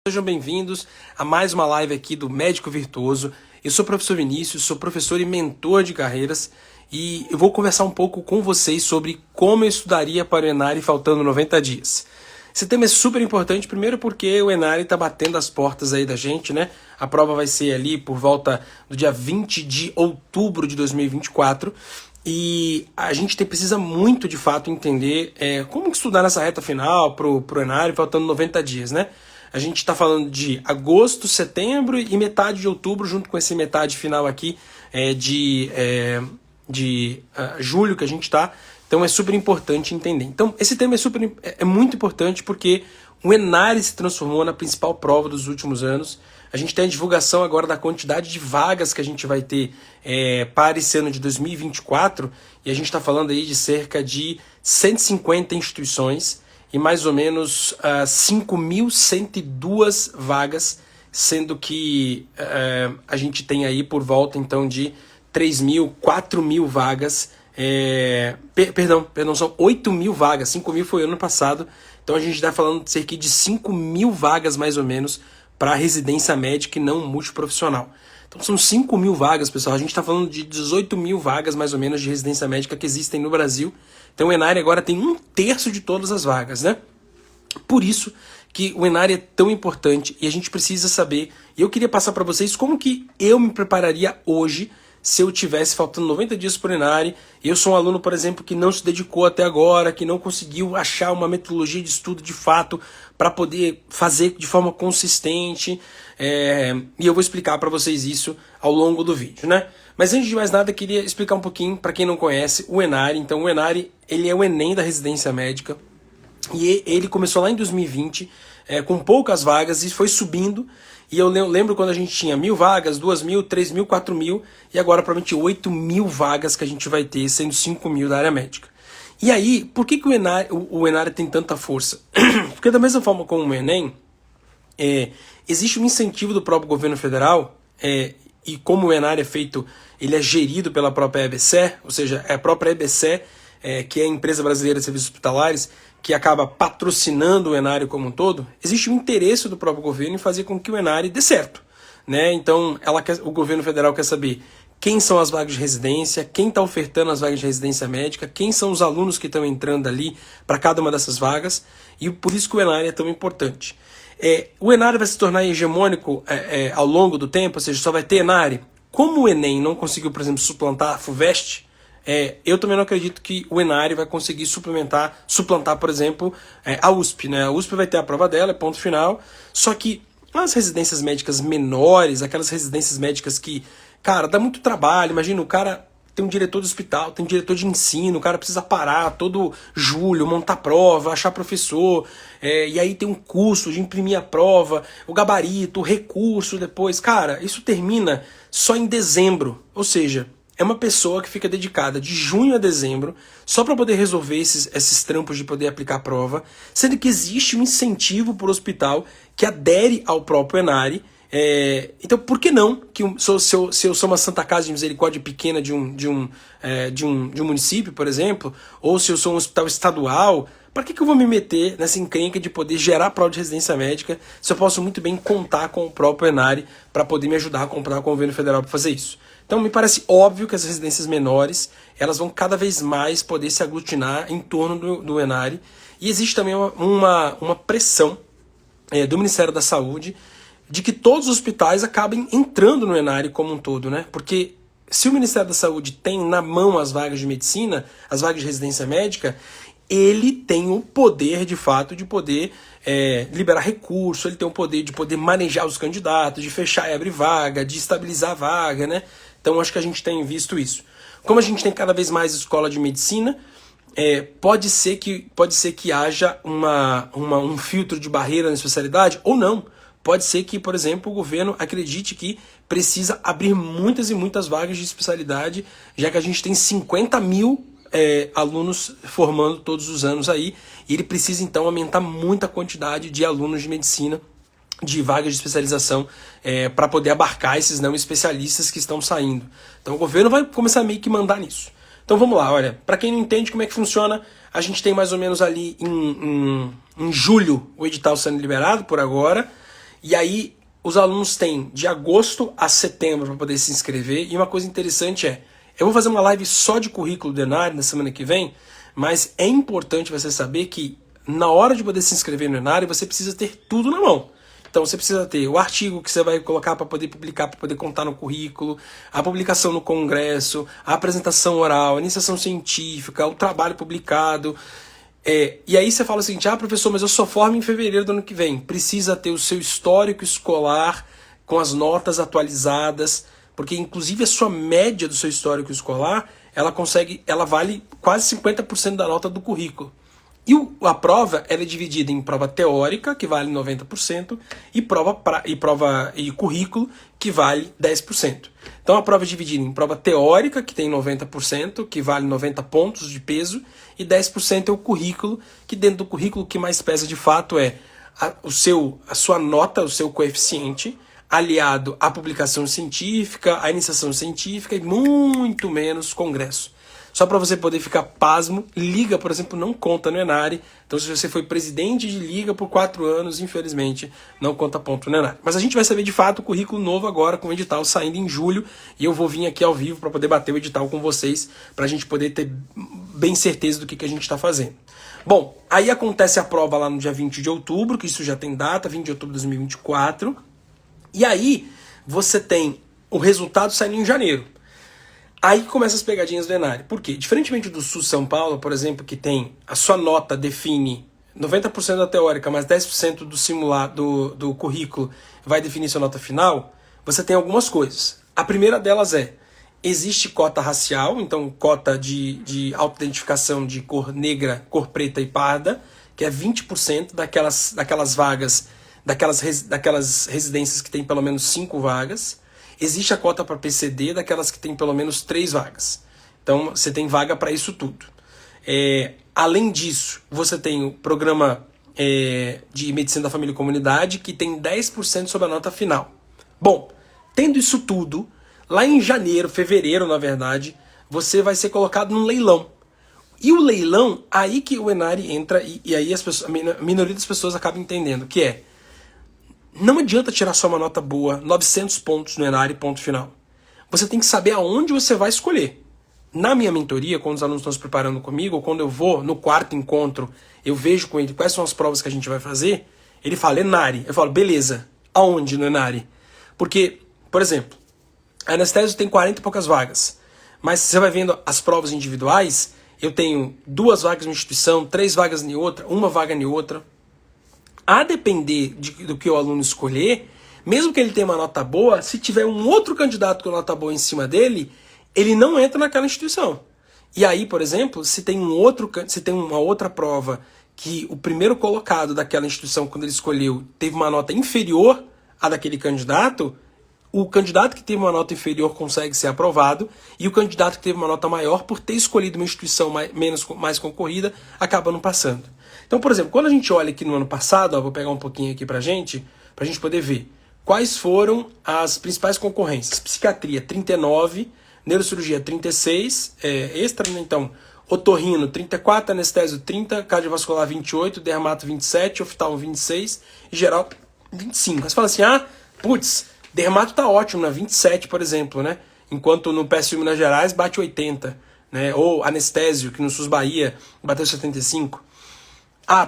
Sejam bem-vindos a mais uma live aqui do Médico Virtuoso. Eu sou o professor Vinícius, sou professor e mentor de carreiras e eu vou conversar um pouco com vocês sobre como eu estudaria para o Enari faltando 90 dias. Esse tema é super importante, primeiro porque o Enari está batendo as portas aí da gente, né? A prova vai ser ali por volta do dia 20 de outubro de 2024 e a gente precisa muito, de fato, entender como estudar nessa reta final para o Enari faltando 90 dias, né? A gente está falando de agosto, setembro e metade de outubro, junto com esse metade final aqui de julho que a gente está. Então é super importante entender. Então esse tema é muito importante porque o Enari se transformou na principal prova dos últimos anos. A gente tem a divulgação agora da quantidade de vagas que a gente vai ter para esse ano de 2024 e a gente está falando aí de cerca de 150 instituições e mais ou menos 5.102 vagas, sendo que a gente tem aí por volta então de 3.000, 4.000 vagas, perdão, são 8.000 vagas, 5.000 foi ano passado, então a gente está falando de cerca de 5.000 vagas mais ou menos para residência médica e não multiprofissional. Então são 5.000 vagas, pessoal, a gente está falando de 18.000 vagas mais ou menos de residência médica que existem no Brasil. Então o Enari agora tem 1/3 de todas as vagas, né? Por isso que o Enari é tão importante e a gente precisa saber, e eu queria passar para vocês como que eu me prepararia hoje se eu tivesse faltando 90 dias para o Enari. Eu sou um aluno, por exemplo, que não se dedicou até agora, que não conseguiu achar uma metodologia de estudo de fato para poder fazer de forma consistente, e eu vou explicar para vocês isso ao longo do vídeo, né? Mas antes de mais nada, eu queria explicar um pouquinho, para quem não conhece, o Enari. Então o Enari, ele é o Enem da residência médica, e ele começou lá em 2020, com poucas vagas, e foi subindo, e eu lembro quando a gente tinha 1.000 vagas, 2.000, 3.000, 4.000, e agora provavelmente 8.000 vagas que a gente vai ter, sendo 5.000 da área médica. E aí, por que o Enari tem tanta força? Porque da mesma forma como o Enem, existe um incentivo do próprio governo federal, e como o Enari é feito, ele é gerido pela própria EBSER, ou seja, é a própria EBSER, que é a Empresa Brasileira de Serviços Hospitalares, que acaba patrocinando o Enari como um todo, existe um interesse do próprio governo em fazer com que o Enari dê certo, né? Então o governo federal quer saber quem são as vagas de residência, quem está ofertando as vagas de residência médica, quem são os alunos que estão entrando ali para cada uma dessas vagas, e por isso que o Enari é tão importante. O Enari vai se tornar hegemônico ao longo do tempo, ou seja, só vai ter Enari. Como o Enem não conseguiu, por exemplo, suplantar a FUVEST, eu também não acredito que o Enari vai conseguir suplantar, por exemplo, a USP, né? A USP vai ter a prova dela, ponto final, só que as residências médicas menores, aquelas residências médicas que, cara, dá muito trabalho. Imagina, o cara tem um diretor de hospital, tem um diretor de ensino, o cara precisa parar todo julho, montar prova, achar professor, e aí tem um custo de imprimir a prova, o gabarito, o recurso depois. Cara, isso termina só em dezembro, ou seja, é uma pessoa que fica dedicada de junho a dezembro só para poder resolver esses trampos de poder aplicar a prova, sendo que existe um incentivo por hospital que adere ao próprio Enari. Então, por que não, se eu sou uma Santa Casa de Misericórdia pequena de um município, por exemplo, ou se eu sou um hospital estadual, para que eu vou me meter nessa encrenca de poder gerar prova de residência médica se eu posso muito bem contar com o próprio Enari para poder me ajudar a comprar com o governo federal para fazer isso? Então, me parece óbvio que as residências menores elas vão cada vez mais poder se aglutinar em torno do Enari, e existe também uma pressão do Ministério da Saúde de que todos os hospitais acabem entrando no Enari como um todo, né? Porque se o Ministério da Saúde tem na mão as vagas de medicina, as vagas de residência médica, ele tem o poder, de fato, de poder liberar recurso, ele tem o poder de poder manejar os candidatos, de fechar e abrir vaga, de estabilizar a vaga, né? Então, acho que a gente tem visto isso. Como a gente tem cada vez mais escola de medicina, pode ser que haja um filtro de barreira na especialidade, ou não. Pode ser que, por exemplo, o governo acredite que precisa abrir muitas e muitas vagas de especialidade, já que a gente tem 50.000 alunos formando todos os anos aí, e ele precisa então aumentar muito a quantidade de alunos de medicina, de vagas de especialização, para poder abarcar esses não especialistas que estão saindo. Então o governo vai começar meio que mandar nisso. Então vamos lá, olha, para quem não entende como é que funciona, a gente tem mais ou menos ali em julho o edital sendo liberado por agora, E aí os alunos têm de agosto a setembro para poder se inscrever. E uma coisa interessante eu vou fazer uma live só de currículo do Enare na semana que vem, mas é importante você saber que na hora de poder se inscrever no Enare, você precisa ter tudo na mão. Então você precisa ter o artigo que você vai colocar para poder publicar, para poder contar no currículo, a publicação no congresso, a apresentação oral, a iniciação científica, o trabalho publicado. E aí você fala o seguinte, professor, mas eu só formo em fevereiro do ano que vem. Precisa ter o seu histórico escolar com as notas atualizadas, porque inclusive a sua média do seu histórico escolar, ela vale quase 50% da nota do currículo. E a prova ela é dividida em prova teórica, que vale 90%, e currículo, que vale 10%. Então a prova é dividida em prova teórica, que tem 90%, que vale 90 pontos de peso, e 10% é o currículo, que dentro do currículo o que mais pesa de fato é a sua nota, o seu coeficiente, aliado à publicação científica, à iniciação científica e muito menos congresso. Só para você poder ficar pasmo, Liga, por exemplo, não conta no Enare. Então, se você foi presidente de Liga por 4 anos, infelizmente, não conta ponto no Enare. Mas a gente vai saber de fato o currículo novo agora, com o edital saindo em julho. E eu vou vir aqui ao vivo para poder bater o edital com vocês, para a gente poder ter bem certeza do que a gente está fazendo. Bom, aí acontece a prova lá no dia 20 de outubro, que isso já tem data, 20 de outubro de 2024. E aí você tem o resultado saindo em janeiro. Aí começam as pegadinhas do Enare. Por quê? Diferentemente do Sul São Paulo, por exemplo, que tem a sua nota define 90% da teórica, mas 10% do simulado do currículo vai definir sua nota final, você tem algumas coisas. A primeira delas existe cota racial, então cota de autoidentificação de cor negra, cor preta e parda, que é 20% daquelas vagas, daquelas residências que tem pelo menos 5 vagas. Existe a cota para PCD, daquelas que tem pelo menos 3 vagas. Então, você tem vaga para isso tudo. Além disso, você tem o programa de Medicina da Família e Comunidade, que tem 10% sobre a nota final. Bom, tendo isso tudo, lá em janeiro, fevereiro, na verdade, você vai ser colocado num leilão. E o leilão, aí que o Enare entra, e aí a minoria das pessoas acaba entendendo, que não adianta tirar só uma nota boa, 900 pontos no Enare, ponto final. Você tem que saber aonde você vai escolher. Na minha mentoria, quando os alunos estão se preparando comigo, ou quando eu vou no 4º encontro, eu vejo com ele quais são as provas que a gente vai fazer, ele fala Enare. Eu falo, beleza, aonde no Enare? Porque, por exemplo, a anestésio tem 40 e poucas vagas, mas você vai vendo as provas individuais, eu tenho 2 vagas em uma instituição, 3 vagas em outra, 1 vaga em outra. A depender do que o aluno escolher, mesmo que ele tenha uma nota boa, se tiver um outro candidato com nota boa em cima dele, ele não entra naquela instituição. E aí, por exemplo, se tem uma outra prova que o primeiro colocado daquela instituição, quando ele escolheu, teve uma nota inferior à daquele candidato, o candidato que teve uma nota inferior consegue ser aprovado, e o candidato que teve uma nota maior, por ter escolhido uma instituição mais concorrida, acaba não passando. Então, por exemplo, quando a gente olha aqui no ano passado, vou pegar um pouquinho aqui pra gente poder ver quais foram as principais concorrências. Psiquiatria, 39, neurocirurgia, 36, extra, né? Então, otorrino, 34, anestésio, 30, cardiovascular, 28, dermato, 27, oftalmo, 26 e geral, 25. Mas você fala assim, putz, dermato tá ótimo, né? 27, por exemplo, né? Enquanto no PSU Minas Gerais bate 80, né? Ou anestésio, que no SUS Bahia bateu 75.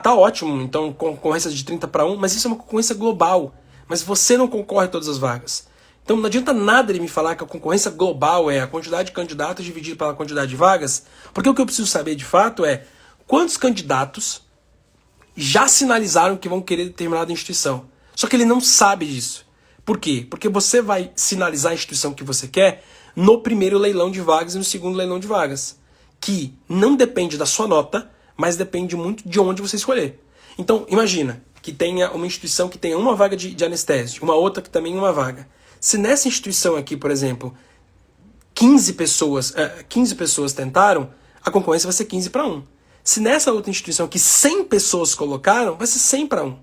Tá ótimo, então concorrência de 30 para 1, mas isso é uma concorrência global. Mas você não concorre a todas as vagas. Então não adianta nada ele me falar que a concorrência global é a quantidade de candidatos dividido pela quantidade de vagas, porque o que eu preciso saber de fato é quantos candidatos já sinalizaram que vão querer determinada instituição. Só que ele não sabe disso. Por quê? Porque você vai sinalizar a instituição que você quer no primeiro leilão de vagas e no segundo leilão de vagas, que não depende da sua nota, mas depende muito de onde você escolher. Então, imagina que tenha uma instituição que tenha uma vaga de anestésio, uma outra que também uma vaga. Se nessa instituição aqui, por exemplo, 15 pessoas tentaram, a concorrência vai ser 15 para 1. Se nessa outra instituição aqui 100 pessoas colocaram, vai ser 100 para 1.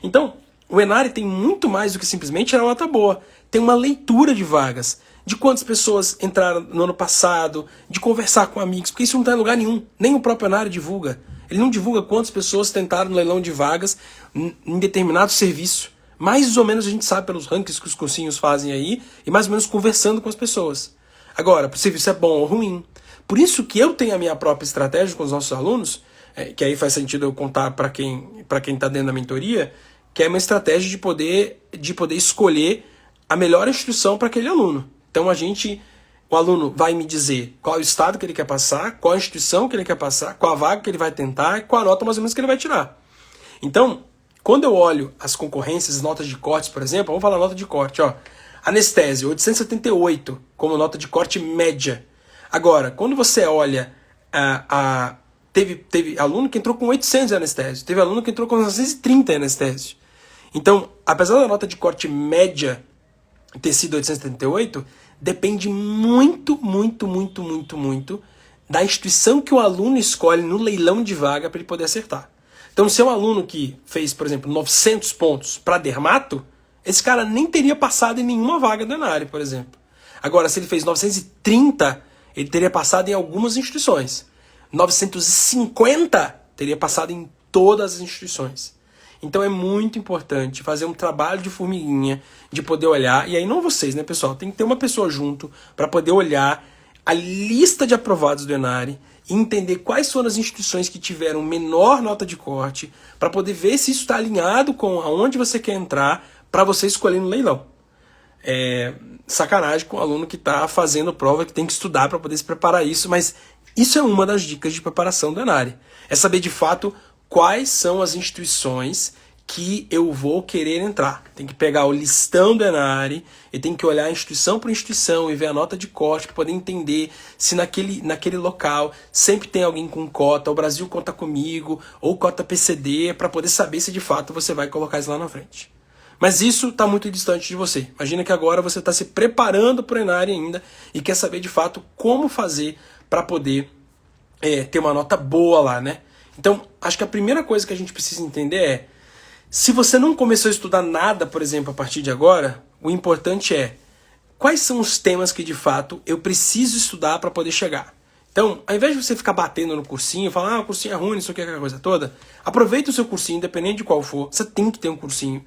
Então, o Enare tem muito mais do que simplesmente tirar uma nota boa. Tem uma leitura de vagas, de quantas pessoas entraram no ano passado, de conversar com amigos, porque isso não está em lugar nenhum. Nem o próprio Enare divulga. Ele não divulga quantas pessoas tentaram no leilão de vagas em determinado serviço. Mais ou menos a gente sabe pelos rankings que os cursinhos fazem aí, e mais ou menos conversando com as pessoas. Agora, se isso é bom ou ruim. Por isso que eu tenho a minha própria estratégia com os nossos alunos, que aí faz sentido eu contar para quem está dentro da mentoria, que é uma estratégia de poder escolher a melhor instituição para aquele aluno. Então o aluno vai me dizer qual é o estado que ele quer passar, qual a instituição que ele quer passar, qual a vaga que ele vai tentar e qual a nota mais ou menos que ele vai tirar. Então, quando eu olho as concorrências, notas de cortes, por exemplo, vamos falar nota de corte, ó. Anestésio, 878 como nota de corte média. Agora, quando você olha, teve aluno que entrou com 800 em anestésio, teve aluno que entrou com 930 em anestésio. Então, apesar da nota de corte média ter sido 878, depende muito, muito, muito, muito, muito da instituição que o aluno escolhe no leilão de vaga para ele poder acertar. Então, se é um aluno que fez, por exemplo, 900 pontos para dermato, esse cara nem teria passado em nenhuma vaga da Enare, por exemplo. Agora, se ele fez 930, ele teria passado em algumas instituições. 950 teria passado em todas as instituições. Então é muito importante fazer um trabalho de formiguinha, de poder olhar, e aí não vocês, né, pessoal? Tem que ter uma pessoa junto para poder olhar a lista de aprovados do Enare e entender quais foram as instituições que tiveram menor nota de corte, para poder ver se isso está alinhado com aonde você quer entrar, para você escolher no leilão. Sacanagem com o aluno que está fazendo prova, que tem que estudar para poder se preparar isso, mas isso é uma das dicas de preparação do Enare. É saber de fato quais são as instituições que eu vou querer entrar. Tem que pegar o listão do Enare e tem que olhar instituição por instituição e ver a nota de corte para poder entender se naquele local sempre tem alguém com cota, o Brasil conta comigo, ou cota PCD, para poder saber se de fato você vai colocar isso lá na frente. Mas isso está muito distante de você. Imagina que agora você está se preparando para o Enare ainda e quer saber de fato como fazer para poder ter uma nota boa lá, né? Então, acho que a primeira coisa que a gente precisa entender é, se você não começou a estudar nada, por exemplo, a partir de agora, o importante é, quais são os temas que de fato eu preciso estudar para poder chegar? Então, ao invés de você ficar batendo no cursinho, falar, o cursinho é ruim, isso aqui é aquela coisa toda, aproveita o seu cursinho, independente de qual for, você tem que ter um cursinho.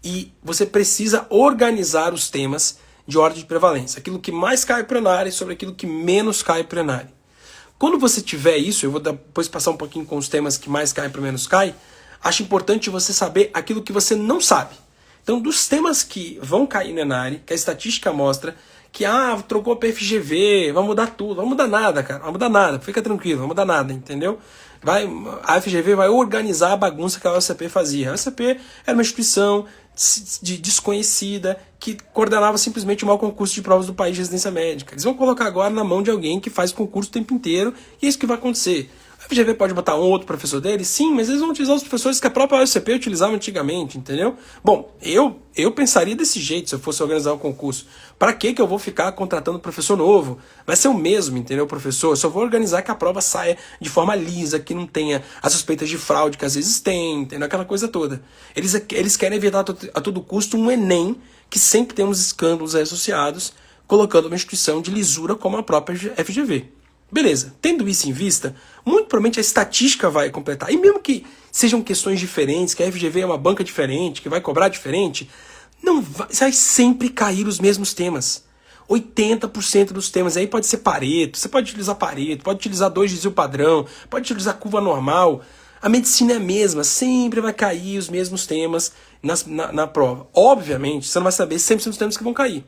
E você precisa organizar os temas de ordem de prevalência. Aquilo que mais cai para o Enare sobre aquilo que menos cai para o Enare. Quando você tiver isso, eu vou depois passar um pouquinho com os temas que mais caem para menos cai, acho importante você saber aquilo que você não sabe. Então, dos temas que vão cair no Enare, que a estatística mostra que, trocou a PFGV, vai mudar tudo. Vai mudar nada, cara. Vai mudar nada. Fica tranquilo, vai mudar nada, entendeu? A FGV vai organizar a bagunça que a OSCP fazia. A OSCP era uma instituição desconhecida que coordenava simplesmente o maior concurso de provas do país de residência médica. Eles vão colocar agora na mão de alguém que faz concurso o tempo inteiro e é isso que vai acontecer. A FGV pode botar um outro professor dele? Sim, mas eles vão utilizar os professores que a própria OSCP utilizava antigamente, entendeu? Bom, eu pensaria desse jeito se eu fosse organizar um concurso. Para que eu vou ficar contratando professor novo? Vai ser o mesmo, entendeu, professor? Eu só vou organizar que a prova saia de forma lisa, que não tenha as suspeitas de fraude que às vezes tem, entendeu? Aquela coisa toda. Eles querem evitar a todo custo um Enem, que sempre tem uns escândalos associados, colocando uma instituição de lisura como a própria FGV. Beleza, tendo isso em vista, muito provavelmente a estatística vai completar. E mesmo que sejam questões diferentes, que a FGV é uma banca diferente, que vai cobrar diferente, não vai sempre cair os mesmos temas. 80% dos temas. Aí pode ser Pareto, você pode utilizar Pareto, pode utilizar 2 desvio padrão, pode utilizar curva normal. A medicina é a mesma, sempre vai cair os mesmos temas na prova. Obviamente, você não vai saber sempre os temas que vão cair.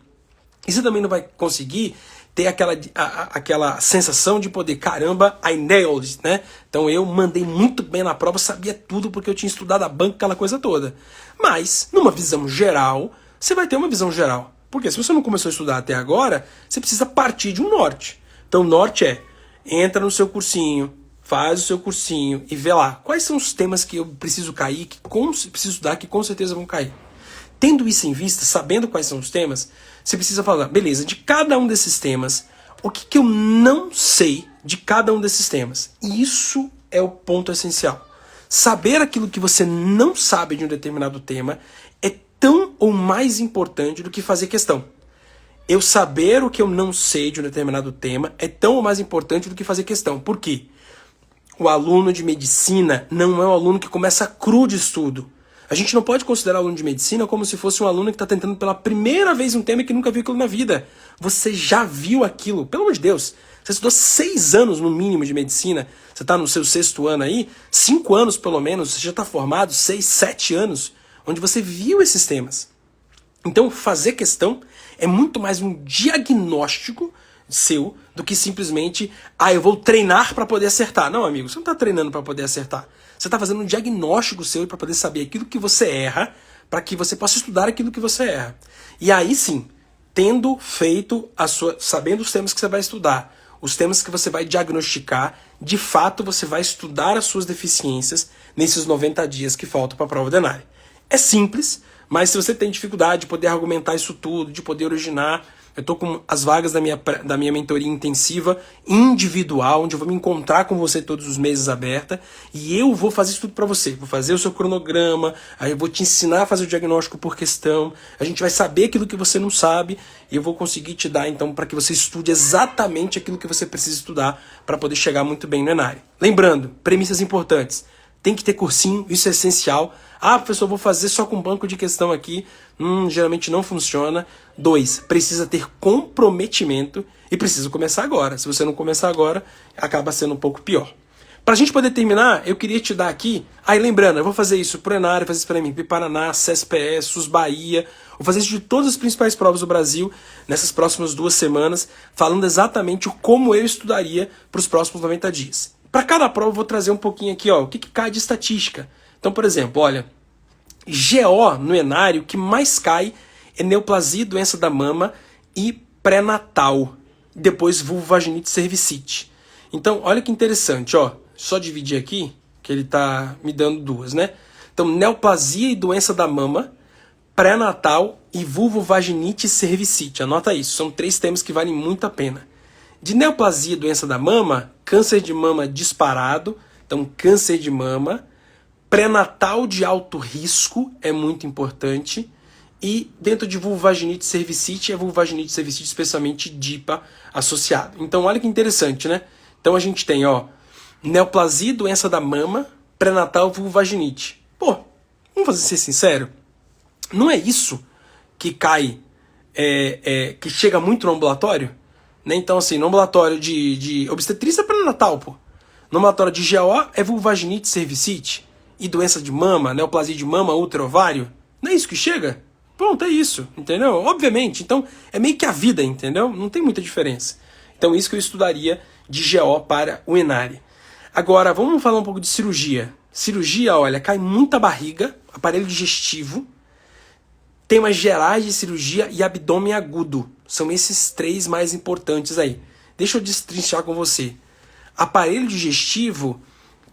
E você também não vai conseguir ter aquela sensação de poder, caramba, I nailed it, né? Então eu mandei muito bem na prova, sabia tudo porque eu tinha estudado a banca, aquela coisa toda. Mas, numa visão geral, você vai ter uma visão geral. Porque se você não começou a estudar até agora, você precisa partir de um norte. Então o norte entra no seu cursinho, faz o seu cursinho e vê lá quais são os temas que eu preciso cair, que preciso estudar, que com certeza vão cair. Tendo isso em vista, sabendo quais são os temas, você precisa falar, beleza, de cada um desses temas, o que eu não sei de cada um desses temas? E isso é o ponto essencial. Saber aquilo que você não sabe de um determinado tema é tão ou mais importante do que fazer questão. Eu saber o que eu não sei de um determinado tema é tão ou mais importante do que fazer questão. Por quê? O aluno de medicina não é um aluno que começa cru de estudo. A gente não pode considerar o aluno de medicina como se fosse um aluno que está tentando pela primeira vez um tema e que nunca viu aquilo na vida. Você já viu aquilo, pelo amor de Deus. Você estudou 6 anos no mínimo de medicina, você está no seu 6º ano aí, 5 anos pelo menos, você já está formado, 6, 7 anos, onde você viu esses temas. Então fazer questão é muito mais um diagnóstico seu do que simplesmente, eu vou treinar para poder acertar. Não, amigo, você não está treinando para poder acertar. Você está fazendo um diagnóstico seu para poder saber aquilo que você erra, para que você possa estudar aquilo que você erra. E aí sim, tendo feito sabendo os temas que você vai estudar, os temas que você vai diagnosticar, de fato você vai estudar as suas deficiências nesses 90 dias que faltam para a prova do ENARE. É simples, mas se você tem dificuldade de poder argumentar isso tudo, de poder originar, eu estou com as vagas da minha mentoria intensiva individual, onde eu vou me encontrar com você todos os meses aberta, e eu vou fazer isso tudo para você. Vou fazer o seu cronograma, aí eu vou te ensinar a fazer o diagnóstico por questão, a gente vai saber aquilo que você não sabe, e eu vou conseguir te dar, então, para que você estude exatamente aquilo que você precisa estudar para poder chegar muito bem no ENARE. Lembrando, premissas importantes. Tem que ter cursinho, isso é essencial. Professor, vou fazer só com banco de questão aqui. Geralmente não funciona. 2, precisa ter comprometimento e precisa começar agora. Se você não começar agora, acaba sendo um pouco pior. Para a gente poder terminar, eu queria te dar aqui... lembrando, eu vou fazer isso pro ENARE, fazer isso para mim, Paraná, CSPS, SUS Bahia. Vou fazer isso de todas as principais provas do Brasil nessas próximas 2 semanas, falando exatamente como eu estudaria para os próximos 90 dias. Para cada prova eu vou trazer um pouquinho aqui, o que cai de estatística. Então, por exemplo, olha, GO no ENARE, o que mais cai é neoplasia, doença da mama e pré-natal. Depois vulvovaginite cervicite. Então, olha que interessante, só dividir aqui, que ele tá me dando 2, né? Então, neoplasia e doença da mama, pré-natal e vulvovaginite cervicite. Anota isso, são 3 temas que valem muito a pena. De neoplasia e doença da mama, câncer de mama disparado, então câncer de mama, pré-natal de alto risco é muito importante, e dentro de vulvovaginite cervicite, é vulvovaginite cervicite especialmente DIPA associado. Então olha que interessante, né? Então a gente tem, neoplasia, doença da mama, pré-natal, vulvovaginite. Vamos ser sincero, não é isso que cai, que chega muito no ambulatório? Né? Então assim, no ambulatório de obstetrícia é pré-natal, No ambulatório de GO é vulvovaginite cervicite e doença de mama, neoplasia de mama, útero, ovário. Não é isso que chega? Pronto, é isso, entendeu? Obviamente, então é meio que a vida, entendeu? Não tem muita diferença. Então isso que eu estudaria de GO para o ENARE. Agora, vamos falar um pouco de cirurgia. Cirurgia, olha, cai muita barriga, aparelho digestivo, temas gerais de cirurgia e abdômen agudo. São esses 3 mais importantes aí. Deixa eu destrinchar com você. Aparelho digestivo,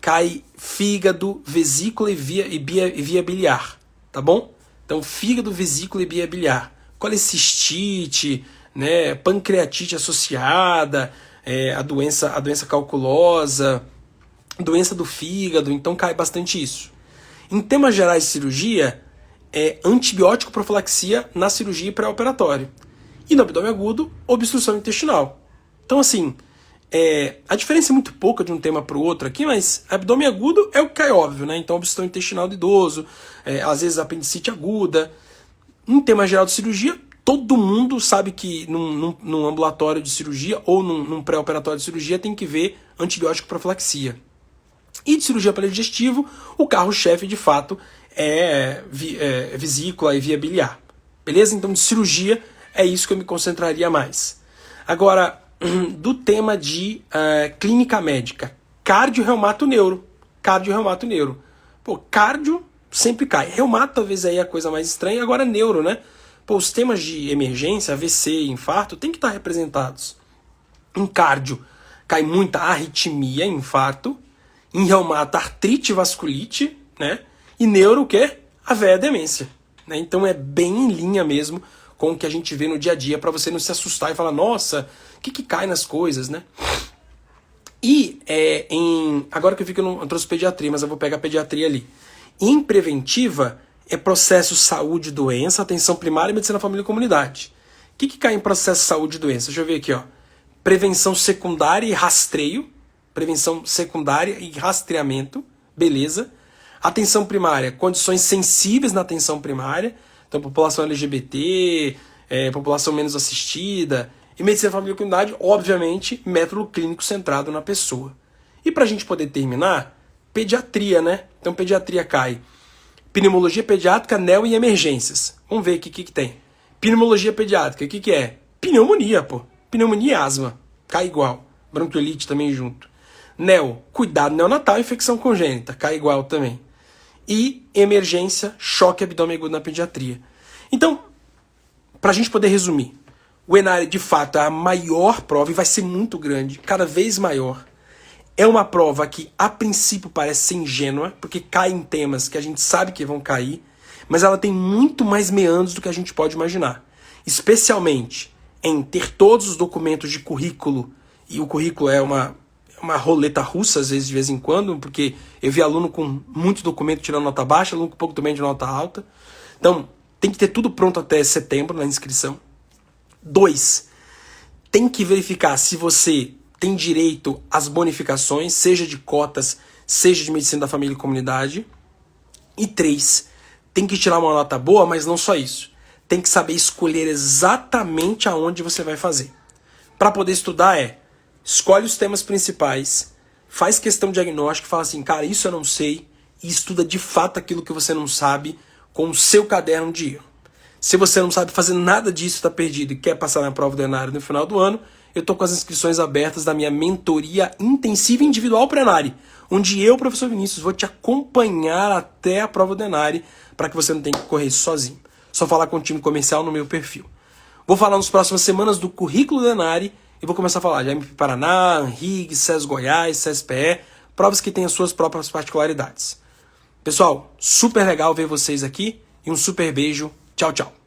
cai fígado, vesícula e via biliar, tá bom? Então, fígado, vesícula e via biliar. Colecistite, né, pancreatite associada, a doença calculosa, doença do fígado, então cai bastante isso. Em temas gerais de cirurgia, antibiótico profilaxia na cirurgia pré-operatória. E no abdômen agudo, obstrução intestinal. Então, assim, a diferença é muito pouca de um tema para o outro aqui, mas abdômen agudo é o que cai óbvio, né? Então, obstrução intestinal do idoso, às vezes apendicite aguda. Em tema geral de cirurgia, todo mundo sabe que num ambulatório de cirurgia ou num pré-operatório de cirurgia tem que ver antibiótico profilaxia. E de cirurgia aparelho digestivo, o carro-chefe de fato é vesícula e via biliar. Beleza? Então de cirurgia é isso que eu me concentraria mais. Agora, do tema de clínica médica, cardio, reumato, neuro. Cardio, reumato, neuro. Cardio sempre cai. Reumato talvez aí é a coisa mais estranha. Agora neuro, né? Os temas de emergência, AVC, infarto, tem que estar representados. Em cardio, cai muita arritmia, infarto. Em reumato, artrite e vasculite, né? E neuro, o quê? A véia demência. Né? Então é bem em linha mesmo com o que a gente vê no dia a dia, para você não se assustar e falar, nossa, o que cai nas coisas, né? E agora que eu não trouxe pediatria, mas eu vou pegar a pediatria ali. Em preventiva, é processo saúde e doença, atenção primária, medicina, família e comunidade. O que cai em processo saúde e doença? Deixa eu ver aqui, prevenção secundária e rastreio. Prevenção secundária e rastreamento, beleza. Atenção primária, condições sensíveis na atenção primária, então população LGBT, população menos assistida, e medicina família e comunidade, obviamente, método clínico centrado na pessoa. E para a gente poder terminar, pediatria, né? Então pediatria cai. Pneumologia pediátrica, neo e emergências. Vamos ver aqui o que tem. Pneumologia pediátrica, o que é? Pneumonia, pô. Pneumonia e asma. Cai igual. Bronquiolite também junto. Neo, cuidado neonatal, infecção congênita. Cai igual também. E emergência, choque abdômen agudo na pediatria. Então, para a gente poder resumir, o ENARE de fato é a maior prova e vai ser muito grande, cada vez maior. É uma prova que a princípio parece ser ingênua, porque cai em temas que a gente sabe que vão cair, mas ela tem muito mais meandros do que a gente pode imaginar. Especialmente em ter todos os documentos de currículo, e o currículo é uma roleta russa, às vezes, de vez em quando, porque eu vi aluno com muito documento tirando nota baixa, aluno com pouco também de nota alta. Então, tem que ter tudo pronto até setembro na inscrição. 2, tem que verificar se você tem direito às bonificações, seja de cotas, seja de medicina da família e comunidade. E 3, tem que tirar uma nota boa, mas não só isso. Tem que saber escolher exatamente aonde você vai fazer. Para poder estudar escolhe os temas principais, faz questão diagnóstica, fala assim, cara, isso eu não sei, e estuda de fato aquilo que você não sabe com o seu caderno de erro. Se você não sabe fazer nada disso, está perdido e quer passar na prova do ENARE no final do ano, eu estou com as inscrições abertas da minha mentoria intensiva individual para ENARE, onde eu, professor Vinícius, vou te acompanhar até a prova do ENARE para que você não tenha que correr sozinho. Só falar com o time comercial no meu perfil. Vou falar nas próximas semanas do currículo do ENARE e vou começar a falar de MP Paraná, ANRIG, SES Goiás, SESPE, provas que têm as suas próprias particularidades. Pessoal, super legal ver vocês aqui e um super beijo. Tchau, tchau.